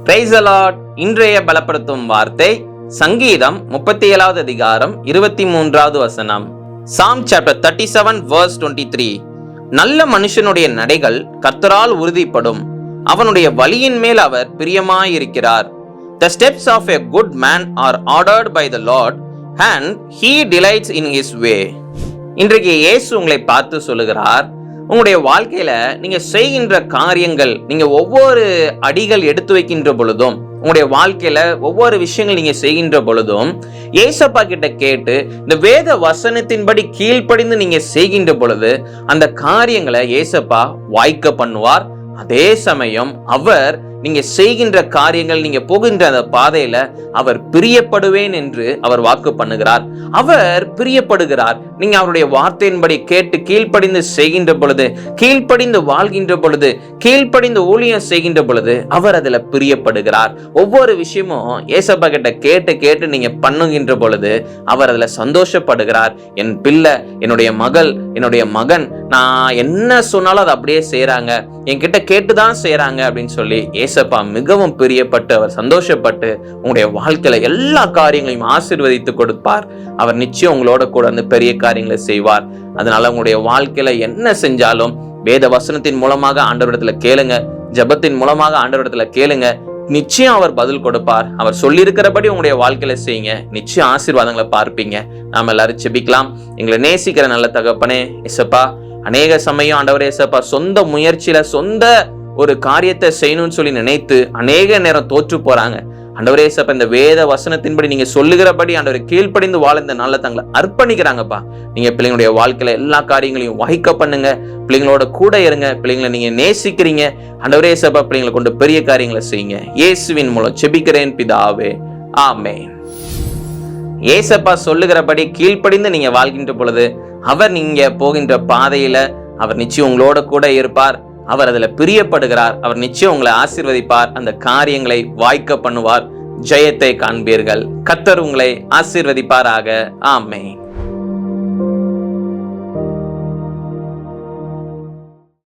Praise the Lord. இன்றைய பலப்படுத்தும் வார்த்தை சங்கீதம் 37வது அதிகாரம் 23வது வசனம். Psalm chapter 37 verse 23. நல்ல மனுஷனுடைய நடைகள் கர்த்தரால் உறுதிப்படும், அவனுடைய வழியின் மேல் அவர் பிரியமாயிருக்கிறார். The steps of a good man are ordered by the Lord and he delights in his way. இன்றைக்கு இயேசு உங்களை பார்த்து சொல்லுகிறார், உங்களுடைய வாழ்க்கையில நீங்க செய்கின்ற காரியங்கள், நீங்க ஒவ்வொரு அடிகள் எடுத்து வைக்கின்ற பொழுதும், உங்களுடைய வாழ்க்கையில ஒவ்வொரு விஷயங்கள் நீங்க செய்கின்ற பொழுதும் ஏசப்பா கிட்ட கேட்டு இந்த வேத வசனத்தின்படி கீழ்ப்படிந்து நீங்க செய்கின்ற பொழுது அந்த காரியங்களை ஏசப்பா வாய்க்க பண்ணுவார். அதே சமயம் அவர் நீங்க செய்கின்ற காரியங்கள், நீங்க போகின்ற அந்த பாதையில அவர் பிரியப்படுவேன் என்று அவர் வாக்கு பண்ணுகிறார். அவர் பிரியப்படுகிறார். நீங்க அவருடைய வார்த்தையின்படி கேட்டு கீழ்ப்படிந்து செய்கின்ற பொழுது, கீழ்ப்படிந்து வாழ்கின்ற பொழுது, கீழ்ப்படிந்து ஊழியம் செய்கின்ற பொழுது அவர் அதுல பிரியப்படுகிறார். ஒவ்வொரு விஷயமும் ஏசப்பா கிட்ட கேட்டு கேட்டு நீங்க பண்ணுகின்ற பொழுது அவர் அதுல சந்தோஷப்படுகிறார். என் பிள்ளை, என்னுடைய மகள், என்னுடைய மகன், நான் என்ன சொன்னாலும் அதை அப்படியே செய்யறாங்க, என்கிட்ட கேட்டுதான் செய்யறாங்க அப்படின்னு சொல்லி ஏசப்பா மிகவும் பிரியப்பட்டு அவர் சந்தோஷப்பட்டு உங்களுடைய வாழ்க்கையில எல்லா காரியங்களையும் ஆசீர்வதித்து கொடுப்பார். அவர் நிச்சயம் உங்களோட கூட வந்து பெரிய காரியங்களை செய்வார். அதனால உங்களுடைய வாழ்க்கையில என்ன செஞ்சாலும் வேத வசனத்தின் மூலமாக ஆண்டவரிடத்துல கேளுங்க, ஜெபத்தின் மூலமாக ஆண்டவரிடத்துல கேளுங்க, நிச்சயம் அவர் பதில் கொடுப்பார். அவர் சொல்லி இருக்கிறபடி உங்களுடைய வாழ்க்கையில செய்யுங்க, நிச்சயம் ஆசீர்வாதங்களை பார்ப்பீங்க. நாம எல்லாரும் ஜெபிக்கலாம். எங்களை நேசிக்கிற நல்ல தகப்பனே ஏசப்பா, அநேக சமயம் ஆண்டவரே ஏசப்பா சொந்த முயற்சியில சொந்த ஒரு காரியத்தை செய்யணும்னு சொல்லி நினைத்து அநேக நேரம் தோற்று போறாங்க. ஆண்டவரே ஏசப்பா, இந்த வேத வசனத்தின்படி நீங்க சொல்லுகிறபடி ஆண்டவரை கீழ்ப்படிந்து வாழ இந்த நாள்ல தங்களை அர்ப்பணிக்கிறாங்கப்பா. நீங்க பிள்ளைங்களுடைய வாழ்க்கையில எல்லா காரியங்களையும் வகிக்க பண்ணுங்க, பிள்ளைங்களோட கூட இருங்க, பிள்ளைங்களை நீங்க நேசிக்கிறீங்க. ஆண்டவரே ஏசப்பா, பிள்ளைங்களை கொண்டு பெரிய காரியங்களை செய்யுங்க. இயேசுவின் மூலம் ஜெபிக்கிறேன் பிதாவே, ஆமென். ஏசப்பா சொல்லுகிறபடி கீழ்ப்படிந்து நீங்க வாழ்கின்ற பொழுது அவர் நீங்க போகின்ற பாதையில அவர் நிச்சயம் உங்களோட கூட இருப்பார். அவர் அதுல பிரியப்படுகிறார். அவர் நிச்சயம் உங்களை ஆசீர்வதிப்பார். அந்த காரியங்களை வாய்க்க பண்ணுவார். ஜெயத்தை காண்பீர்கள். கர்த்தர் உங்களை ஆசீர்வதிப்பாராக. ஆமென்.